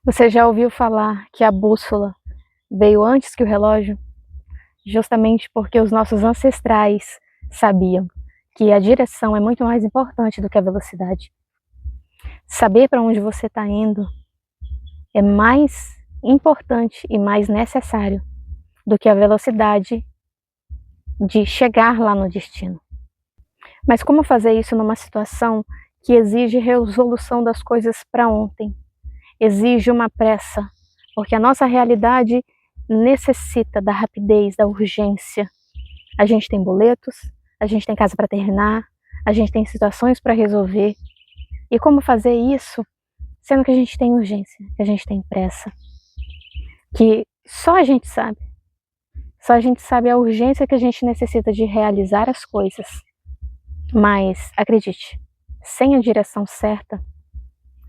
Você já ouviu falar que a bússola veio antes que o relógio? Justamente porque os nossos ancestrais sabiam que a direção é muito mais importante do que a velocidade. Saber para onde você está indo é mais importante e mais necessário do que a velocidade de chegar lá no destino. Mas como fazer isso numa situação que exige resolução das coisas para ontem? Exige uma pressa, porque a nossa realidade necessita da rapidez, da urgência. A gente tem boletos, a gente tem casa para terminar, a gente tem situações para resolver. E como fazer isso, sendo que a gente tem urgência, que a gente tem pressa? Que só a gente sabe. Só a gente sabe a urgência que a gente necessita de realizar as coisas. Mas, acredite, sem a direção certa,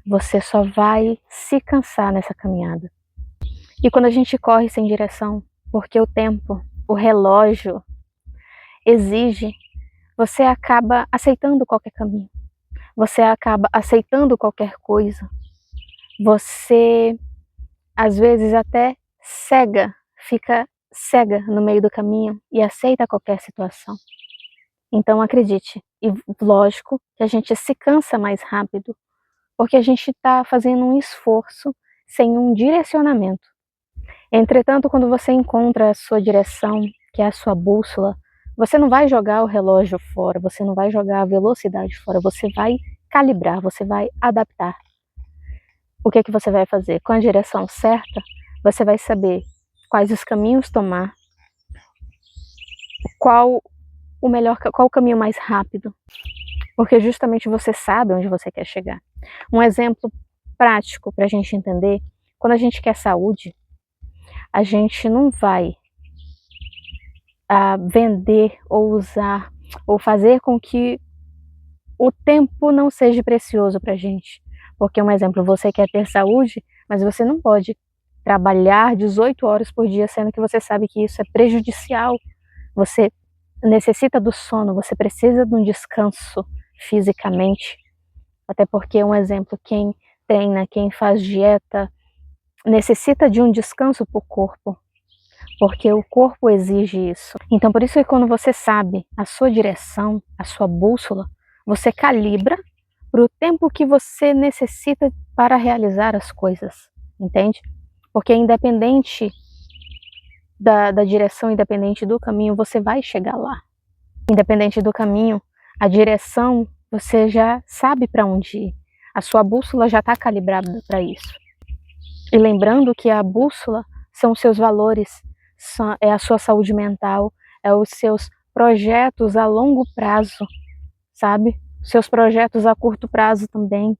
você só vai se cansar nessa caminhada. E quando a gente corre sem direção, porque o tempo, o relógio exige, você acaba aceitando qualquer caminho. Você acaba aceitando qualquer coisa. Você, às vezes, até fica cega no meio do caminho e aceita qualquer situação. Então, acredite, e lógico que a gente se cansa mais rápido, porque a gente está fazendo um esforço sem um direcionamento. Entretanto, quando você encontra a sua direção, que é a sua bússola, você não vai jogar o relógio fora, você não vai jogar a velocidade fora, você vai calibrar, você vai adaptar. O que é que você vai fazer? Com a direção certa, você vai saber quais os caminhos tomar, qual o caminho mais rápido, porque justamente você sabe onde você quer chegar. Um exemplo prático para a gente entender, quando a gente quer saúde, a gente não vai vender ou usar ou fazer com que o tempo não seja precioso para a gente. Porque, um exemplo, você quer ter saúde, mas você não pode trabalhar 18 horas por dia, sendo que você sabe que isso é prejudicial. Você necessita do sono, você precisa de um descanso fisicamente. Até porque, um exemplo, quem treina, quem faz dieta, necessita de um descanso para o corpo, porque o corpo exige isso. Então, por isso que quando você sabe a sua direção, a sua bússola, você calibra para o tempo que você necessita para realizar as coisas, entende? Porque independente da direção, independente do caminho, você vai chegar lá. Independente do caminho, a direção, você já sabe para onde ir. A sua bússola já está calibrada para isso. E lembrando que a bússola são os seus valores, é a sua saúde mental, é os seus projetos a longo prazo, sabe? Seus projetos a curto prazo também,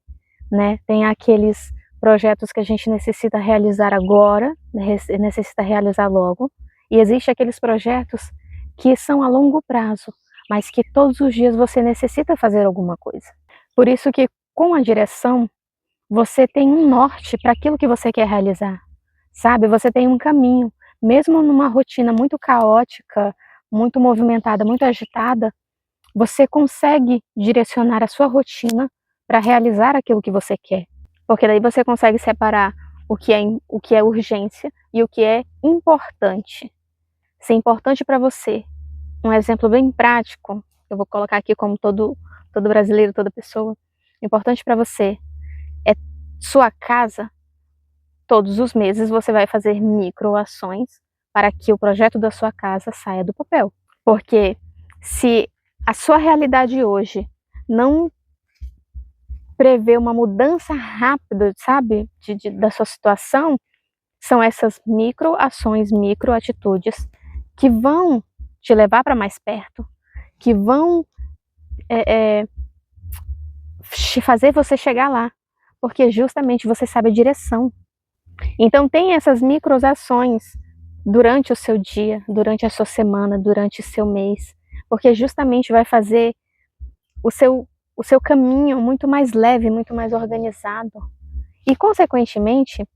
né? Tem aqueles projetos que a gente necessita realizar agora, necessita realizar logo, e existe aqueles projetos que são a longo prazo, mas que todos os dias você necessita fazer alguma coisa. Por isso que com a direção, você tem um norte para aquilo que você quer realizar, sabe? Você tem um caminho, mesmo numa rotina muito caótica, muito movimentada, muito agitada, você consegue direcionar a sua rotina para realizar aquilo que você quer. Porque daí você consegue separar o que é urgência e o que é importante. Se é importante para você, um exemplo bem prático, eu vou colocar aqui como todo brasileiro, toda pessoa, importante para você é sua casa. Todos os meses você vai fazer microações para que o projeto da sua casa saia do papel. Porque se a sua realidade hoje não prevê uma mudança rápida, sabe, da sua situação, são essas microações, microatitudes que vão te levar para mais perto, que vão fazer você chegar lá, porque justamente você sabe a direção. Então tem essas microações durante o seu dia, durante a sua semana, durante o seu mês, porque justamente vai fazer o seu caminho muito mais leve, muito mais organizado. E, consequentemente,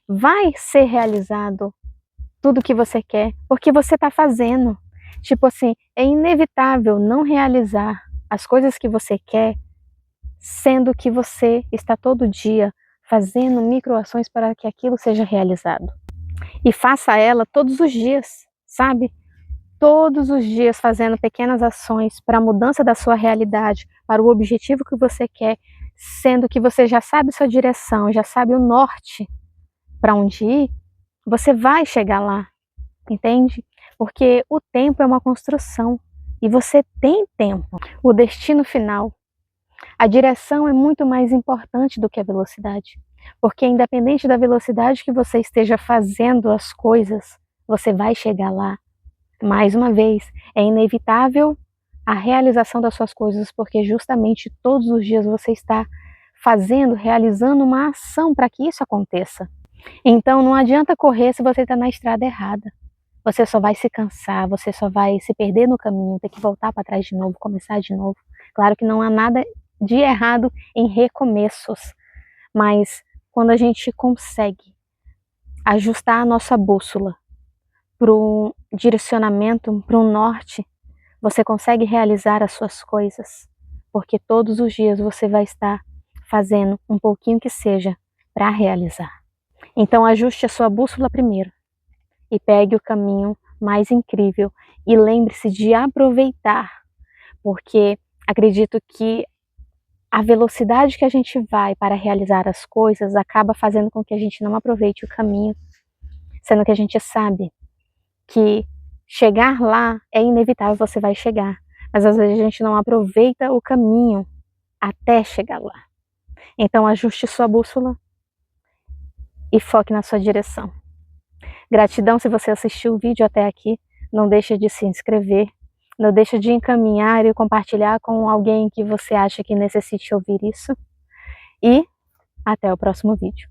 vai ser realizado tudo o que você quer, porque você está fazendo. Tipo assim, é inevitável não realizar as coisas que você quer, sendo que você está todo dia fazendo microações para que aquilo seja realizado. E faça ela todos os dias, sabe? Todos os dias fazendo pequenas ações para a mudança da sua realidade, para o objetivo que você quer, sendo que você já sabe sua direção, já sabe o norte para onde ir, você vai chegar lá, entende? Porque o tempo é uma construção e você tem tempo. O destino final, a direção é muito mais importante do que a velocidade, porque independente da velocidade que você esteja fazendo as coisas, você vai chegar lá. Mais uma vez, é inevitável a realização das suas coisas, porque justamente todos os dias você está fazendo, realizando uma ação para que isso aconteça. Então não adianta correr se você está na estrada errada. Você só vai se cansar, você só vai se perder no caminho, ter que voltar para trás de novo, começar de novo. Claro que não há nada de errado em recomeços, mas quando a gente consegue ajustar a nossa bússola para um direcionamento, para um norte, você consegue realizar as suas coisas, porque todos os dias você vai estar fazendo um pouquinho que seja para realizar. Então ajuste a sua bússola primeiro e pegue o caminho mais incrível e lembre-se de aproveitar, porque acredito que a velocidade que a gente vai para realizar as coisas acaba fazendo com que a gente não aproveite o caminho, sendo que a gente sabe que chegar lá é inevitável, você vai chegar, mas às vezes a gente não aproveita o caminho até chegar lá. Então ajuste sua bússola e foque na sua direção. Gratidão se você assistiu o vídeo até aqui, não deixe de se inscrever, não deixe de encaminhar e compartilhar com alguém que você acha que necessite ouvir isso, e até o próximo vídeo.